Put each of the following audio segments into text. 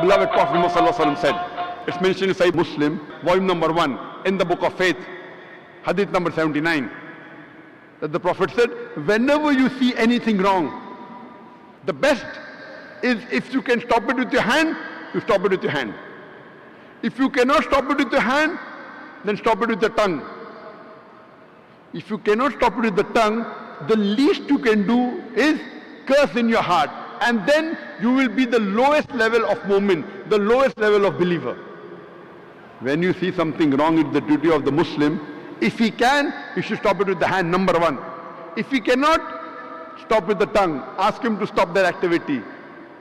beloved Prophet Muhammad said, it's mentioned in Sahih Muslim, volume number 1, in the book of faith, hadith number 79, that the Prophet said, whenever you see anything wrong, the best is if you can stop it with your hand, you stop it with your hand. If you cannot stop it with your hand, then stop it with the tongue. If you cannot stop it with the tongue, the least you can do is curse in your heart. And then you will be the lowest level of mu'min, the lowest level of believer. When you see something wrong, it's the duty of the Muslim. If he can, he should stop it with the hand, number 1. If he cannot, stop with the tongue. Ask him to stop that activity.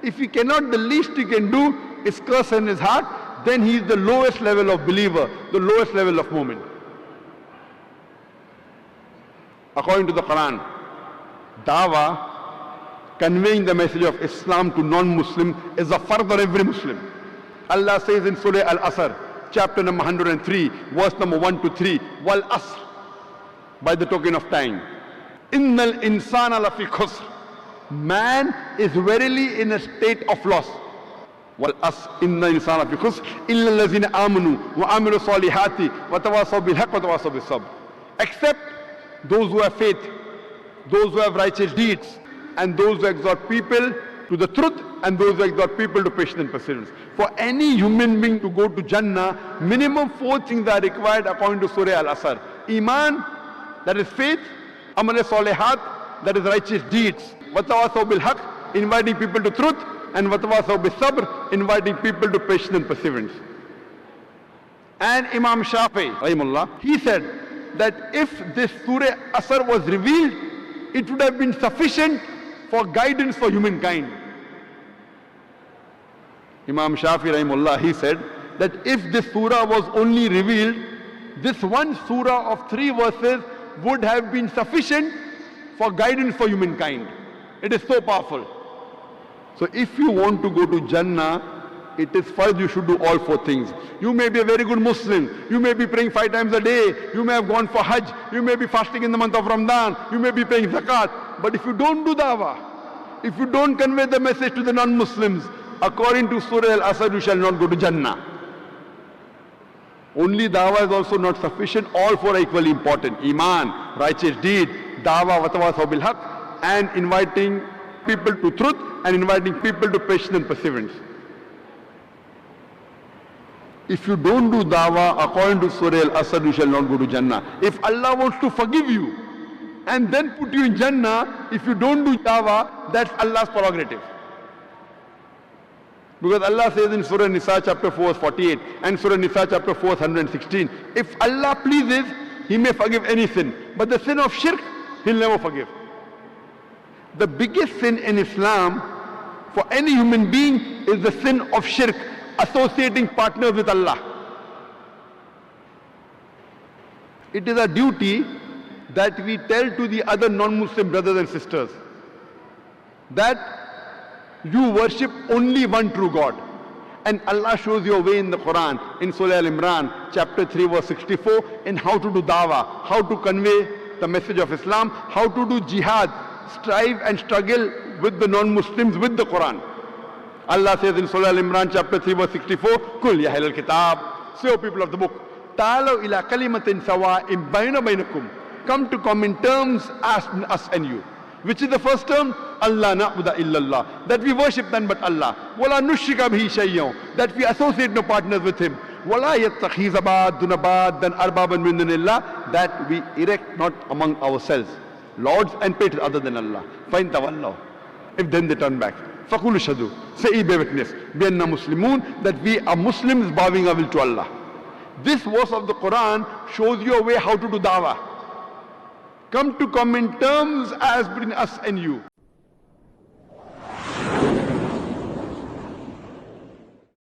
If he cannot, the least he can do is curse in his heart. Then he is the lowest level of believer, the lowest level of mu'min. According to the Quran, dawah, conveying the message of Islam to non-Muslim, is a fard on every Muslim. Allah says in Surah Al-Asr, chapter number 103, verse number 1 to 3, Wal Asr, by the token of time. Innal insana lafi khusr. Man is verily in a state of loss. Wal Asr, inna insana lafi khusr, illa allazina amanu wa amilu salihati wa tawasaw bil haqq wa tawasaw bis sabr. Except those who have faith, those who have righteous deeds, and those who exhort people to the truth, and those who exhort people to patience and perseverance. For any human being to go to Jannah, minimum 4 things are required according to Surah Al-Asr. Iman, that is faith. Amal salihat, that is righteous deeds. Watawasaw bil haqq, inviting people to truth. And watawasaw bis sabr, inviting people to patience and perseverance. And Imam Shafi, rahimahullah, he said that if this Surah Asr was revealed, it would have been sufficient for guidance for humankind. Imam Shafi rahimahullah, he said that if this surah was only revealed, this one surah of 3 verses would have been sufficient for guidance for humankind. It is so powerful. So if you want to go to Jannah, it is first you should do all 4 things. You may be a very good Muslim. You may be praying 5 times a day. You may have gone for Hajj. You may be fasting in the month of Ramadan. You may be paying zakat. But if you don't do dawah, if you don't convey the message to the non-Muslims, according to Surah Al-Asr, you shall not go to Jannah. Only dawah is also not sufficient. All 4 are equally important. Iman, righteous deed, dawah, watawasaw bil haqq, and inviting people to truth, and inviting people to patience and perseverance. If you don't do dawah according to Surah Al-Asr, you shall not go to Jannah. If Allah wants to forgive you and then put you in Jannah, if you don't do dawah, that's Allah's prerogative. Because Allah says in Surah Nisa chapter 4 48 and Surah Nisa chapter 4 116, if Allah pleases, He may forgive any sin. But the sin of shirk, He'll never forgive. The biggest sin in Islam for any human being is the sin of shirk, associating partners with Allah. It is a duty that we tell to the other non-Muslim brothers and sisters that you worship only one true God. And Allah shows you a way in the Quran, in Surah Al-Imran, chapter 3, verse 64, in how to do dawah, how to convey the message of Islam, how to do jihad, strive and struggle with the non-Muslims with the Quran. Allah says in Surah Al-Imran, chapter 3, verse 64, Kul ya ahlal kitab, say, O people of the book, ta'alaw ila kalimatin sawa'in bayna baynakum, come to common terms as us and you. Which is the first term? Allah na'budu illallah, that we worship none but Allah. Wala nushrika bihi shay'an, that we associate no partners with Him. Wala yattakhiza ba'duna ba'dan arbaban min dunillah, that we erect not among ourselves lords and patrons other than Allah. Fa'in tawallaw, if then they turn back, faqulu shahadu, say ye bear witness, bi anna muslimun, that we are Muslims bowing our will to Allah. This verse of the Quran shows you a way how to do dawah. Come to common terms as between us and you.